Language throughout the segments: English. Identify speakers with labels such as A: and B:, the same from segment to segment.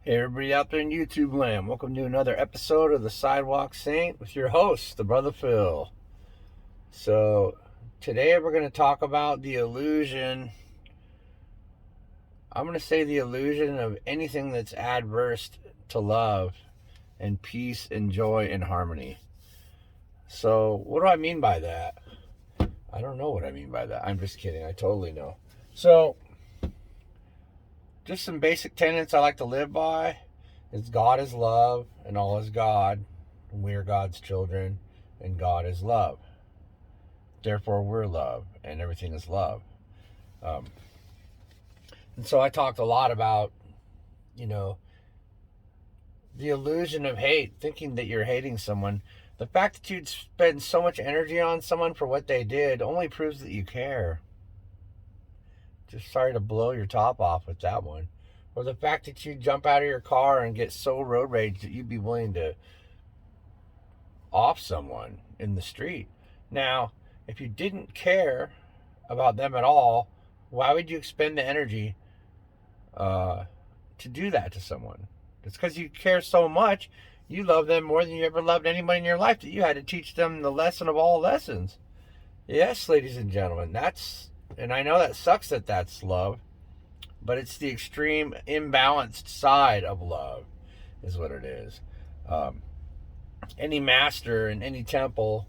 A: Hey everybody out there in YouTube land, welcome to another episode of the Sidewalk Saint with your host, the Brother Phil. So today we're going to talk about the illusion, I'm going to say the illusion of anything that's adverse to love and peace and joy and harmony. So what do I mean by that? I don't know what I mean by that. I'm just kidding. I totally know. So just some basic tenets I like to live by. Is God is love, and all is God, and we are God's children, and God is love. Therefore, we're love, and everything is love. And so I talked a lot about, the illusion of hate, thinking that you're hating someone. The fact that you'd spend so much energy on someone for what they did only proves that you care. Just sorry to blow your top off with that one. Or the fact that you jump out of your car and get so road rage that you'd be willing to off someone in the street. Now, if you didn't care about them at all, why would you expend the energy to do that to someone? It's because you care so much. You love them more than you ever loved anybody in your life, that you had to teach them the lesson of all lessons. Yes, ladies and gentlemen, and I know that sucks that that's love, but it's the extreme imbalanced side of love is what it is. Any master in any temple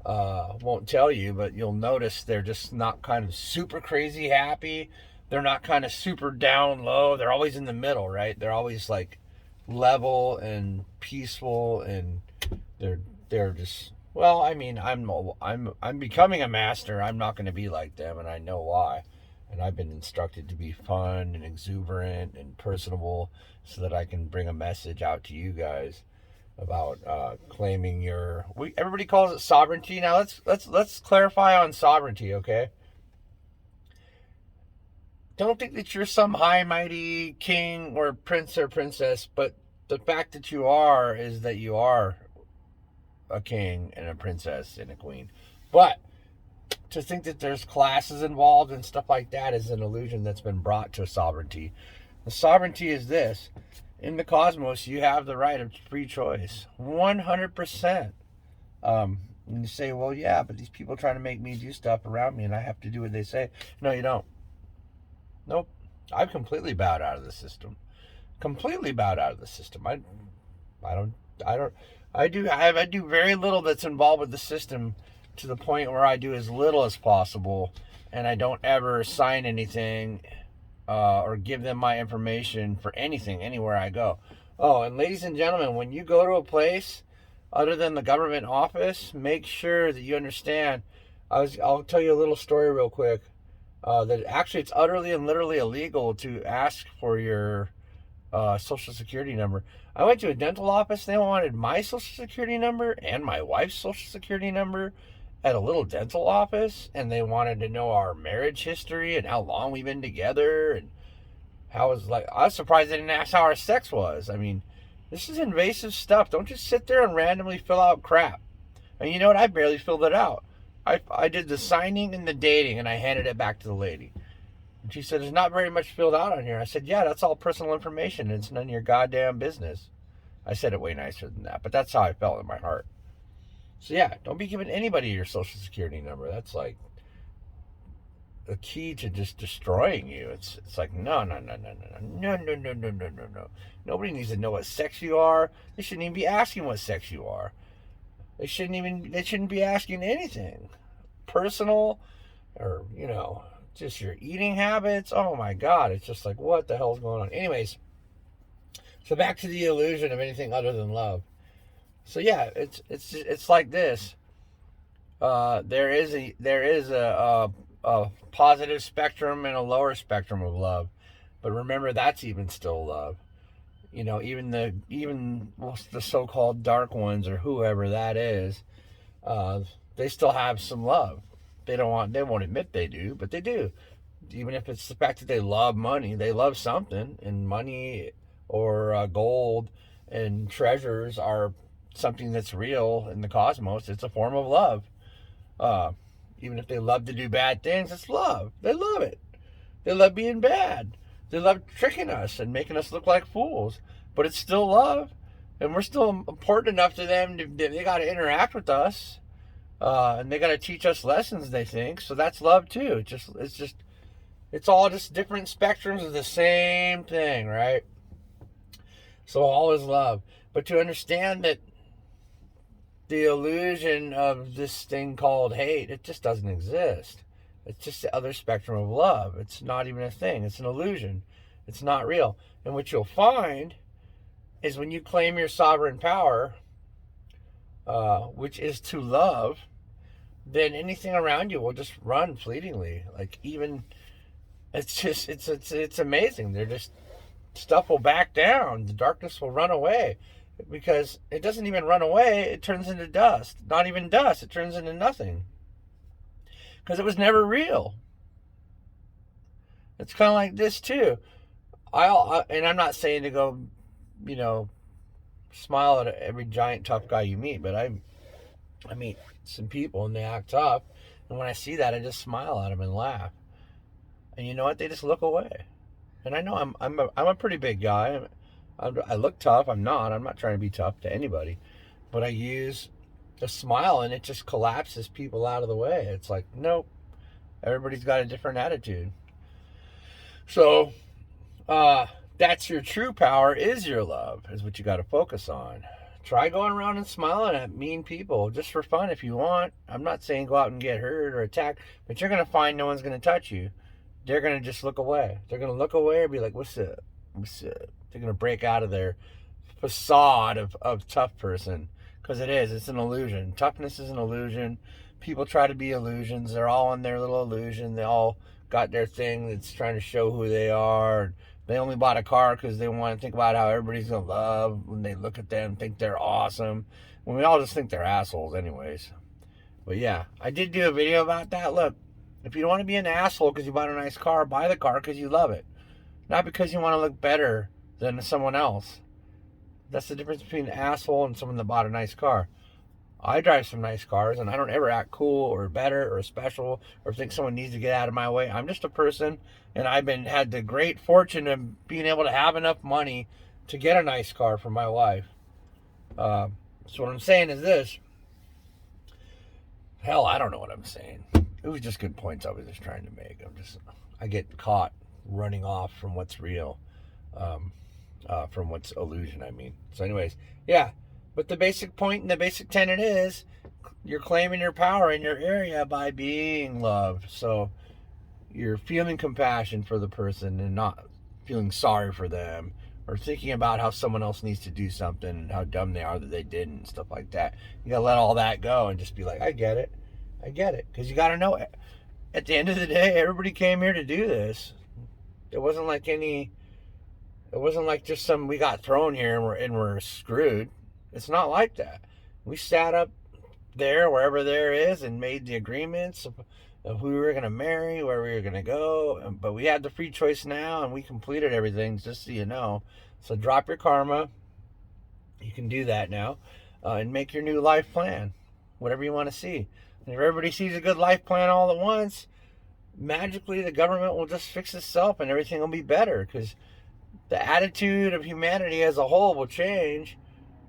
A: won't tell you, but you'll notice they're just not kind of super crazy happy. They're not kind of super down low. They're always in the middle, right? They're always like level and peaceful, and they're just, well, I mean, I'm becoming a master. I'm not going to be like them, and I know why. And I've been instructed to be fun and exuberant and personable so that I can bring a message out to you guys about claiming everybody calls it sovereignty. Now let's clarify on sovereignty, okay? Don't think that you're some high mighty king or prince or princess, but the fact that you are is that you are a king and a princess and a queen. But to think that there's classes involved and stuff like that is an illusion that's been brought to sovereignty. The sovereignty is this. In the cosmos, you have the right of free choice. 100%. And you say, well, yeah, but these people trying to make me do stuff around me and I have to do what they say. No, you don't. Nope. I've completely bowed out of the system. Completely bowed out of the system. I do very little that's involved with the system, to the point where I do as little as possible, and I don't ever sign anything or give them my information for anything anywhere I go. Oh, and ladies and gentlemen, when you go to a place other than the government office, make sure that you understand. I'll tell you a little story real quick. That actually it's utterly and literally illegal to ask for your social security number. I went to a dental office. They wanted my social security number and my wife's social security number at a little dental office, and they wanted to know our marriage history and how long we've been together, and I was surprised they didn't ask how our sex was. I mean, this is invasive stuff. Don't just sit there and randomly fill out crap. And you know what? I barely filled it out. I did the signing and the dating, and I handed it back to the lady. And she said, there's not very much filled out on here. I said, yeah, that's all personal information. It's none of your goddamn business. I said it way nicer than that, but that's how I felt in my heart. So yeah, don't be giving anybody your social security number. That's like a key to just destroying you. It's like, no. Nobody needs to know what sex you are. They shouldn't even be asking what sex you are. They shouldn't be asking anything personal, or, just your eating habits. Oh my God. It's just like, what the hell's going on? Anyways, so back to the illusion of anything other than love. So yeah, it's like this. There is a positive spectrum and a lower spectrum of love, but remember, that's even still love. Even the so-called dark ones, or whoever that is, they still have some love. They won't admit they do, but they do. Even if it's the fact that they love money, they love something, and money or gold and treasures are something that's real in the cosmos. It's a form of love. Even if they love to do bad things, it's love. They love it. They love being bad. They love tricking us and making us look like fools. but it's still love, and we're still important enough to them. They got to interact with us, and they got to teach us lessons. They think so. That's love too. It's all just different spectrums of the same thing, right? So all is love. But to understand that the illusion of this thing called hate, it just doesn't exist. It's just the other spectrum of love. It's not even a thing. It's an illusion. It's not real. And what you'll find is when you claim your sovereign power, which is to love, then anything around you will just run fleetingly. Like even, it's amazing. They're just, stuff will back down. The darkness will run away because it doesn't even run away. It turns into dust. Not even dust. It turns into nothing because it was never real. It's kind of like this too. And I'm not saying to go, smile at every giant tough guy you meet, but I meet some people and they act tough, and when I see that, I just smile at them and laugh. And you know what? They just look away. And I know I'm a pretty big guy. I look tough. I'm not trying to be tough to anybody, but I use a smile and it just collapses people out of the way. It's like, nope, everybody's got a different attitude. So that's your true power, is your love, is what you got to focus on. Try going around and smiling at mean people just for fun if you want. I'm not saying go out and get hurt or attacked, but you're going to find no one's going to touch you. They're going to just look away. They're going to look away and be like, what's up? What's up? They're going to break out of their facade of tough person, because it's an illusion. Toughness is an illusion. People try to be illusions. They're all on their little illusion. They all got their thing that's trying to show who they are. They only bought a car because they want to think about how everybody's going to love when they look at them, think they're awesome. When we all just think they're assholes anyways. But yeah, I did do a video about that. Look, if you don't want to be an asshole because you bought a nice car, buy the car because you love it. Not because you want to look better than someone else. That's the difference between an asshole and someone that bought a nice car. I drive some nice cars, and I don't ever act cool or better or special or think someone needs to get out of my way. I'm just a person, and I've had the great fortune of being able to have enough money to get a nice car for my wife. So what I'm saying is this. Hell, I don't know what I'm saying. It was just good points I was just trying to make. I get caught running off from what's real, from what's illusion, I mean. So anyways, yeah. But the basic point and the basic tenet is you're claiming your power in your area by being loved. So you're feeling compassion for the person and not feeling sorry for them or thinking about how someone else needs to do something and how dumb they are that they didn't and stuff like that. You got to let all that go and just be like, I get it. Because you got to know, at the end of the day, everybody came here to do this. It wasn't like just we got thrown here and we're screwed. It's not like that. We sat up there, wherever there is, and made the agreements of who we were going to marry, where we were going to go. But we had the free choice now, and we completed everything, just so you know. So drop your karma. You can do that now. And make your new life plan, whatever you want to see. And if everybody sees a good life plan all at once, magically the government will just fix itself and everything will be better, because the attitude of humanity as a whole will change.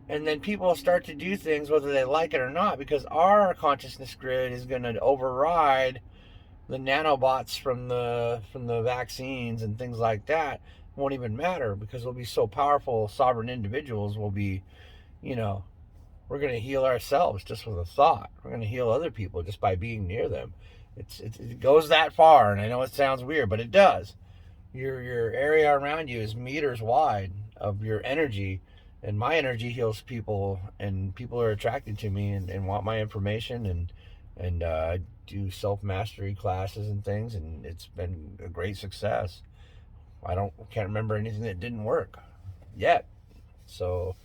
A: And then people will start to do things whether they like it or not, because our consciousness grid is going to override the nanobots from the vaccines and things like that. It won't even matter, because we'll be so powerful. Sovereign individuals will be, we're going to heal ourselves just with a thought. We're going to heal other people just by being near them. It goes that far, and I know it sounds weird, but it does. Your area around you is meters wide of your energy. And my energy heals people, and people are attracted to me and want my information, and I do self-mastery classes and things, and it's been a great success. Can't remember anything that didn't work yet. So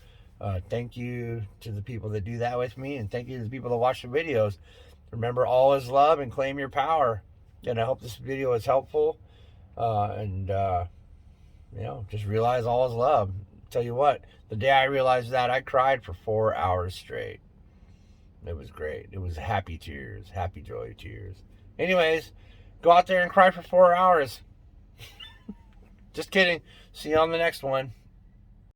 A: thank you to the people that do that with me, and thank you to the people that watch the videos. Remember, all is love, and claim your power. And I hope this video is helpful, just realize all is love. Tell you what, the day I realized that, I cried for 4 hours straight. It was great. It was happy tears, happy joy tears. Anyways, go out there and cry for 4 hours. Just kidding. See you on the next one.